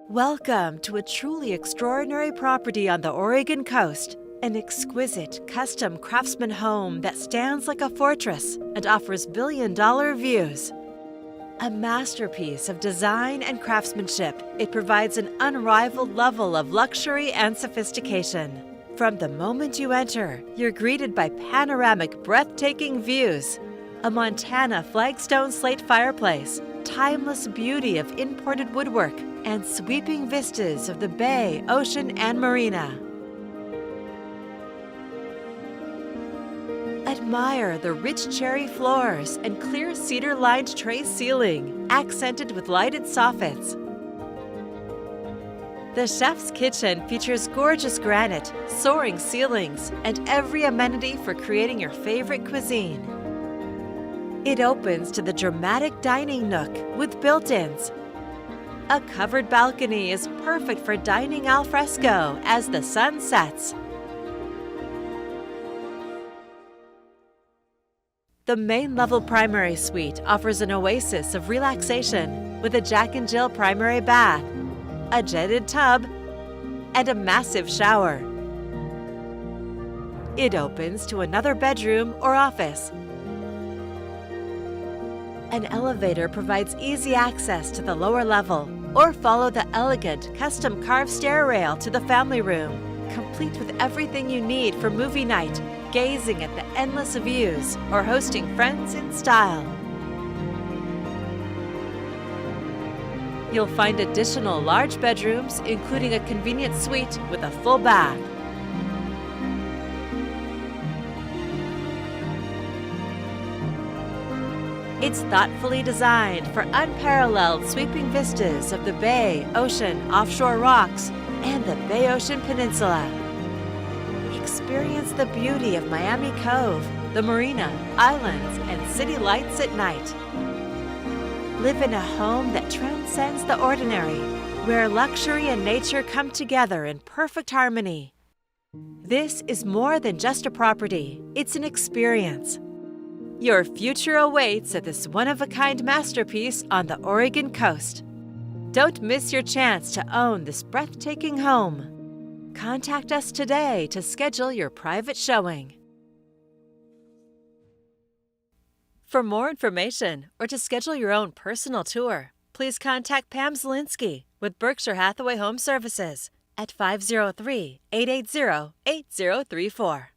Welcome to a truly extraordinary property on the Oregon coast. An exquisite, custom craftsman home that stands like a fortress and offers billion-dollar views. A masterpiece of design and craftsmanship, it provides an unrivaled level of luxury and sophistication. From the moment you enter, you're greeted by panoramic, breathtaking views. A Montana Flagstone slate fireplace, timeless beauty of imported woodwork, and sweeping vistas of the bay, ocean, and marina. Admire the rich cherry floors and clear cedar-lined tray ceiling, accented with lighted soffits. The chef's kitchen features gorgeous granite, soaring ceilings, and every amenity for creating your favorite cuisine. It opens to the dramatic dining nook with built-ins. A covered balcony is perfect for dining al fresco as the sun sets. The main-level primary suite offers an oasis of relaxation with a Jack&Jill Primary Bath, a jetted tub, and a massive shower. It opens to another bedroom or office. An elevator provides easy access to the lower level, or follow the elegant, custom-carved stair rail to the family room, complete with everything you need for movie night, gazing at the endless views, or hosting friends in style. You'll find additional large bedrooms, including a convenient suite with a full bath. It's thoughtfully designed for unparalleled sweeping vistas of the bay, ocean, offshore rocks, and the Bayocean peninsula. Experience the beauty of Miami Cove, the marina, islands, and city lights at night. Live in a home that transcends the ordinary, where luxury and nature come together in perfect harmony. This is more than just a property, it's an experience. Your future awaits at this one-of-a-kind masterpiece on the Oregon coast. Don't miss your chance to own this breathtaking home. Contact us today to schedule your private showing. For more information or to schedule your own personal tour, please contact Pam Zielinski with Berkshire Hathaway HomeServices at 503-880-8034.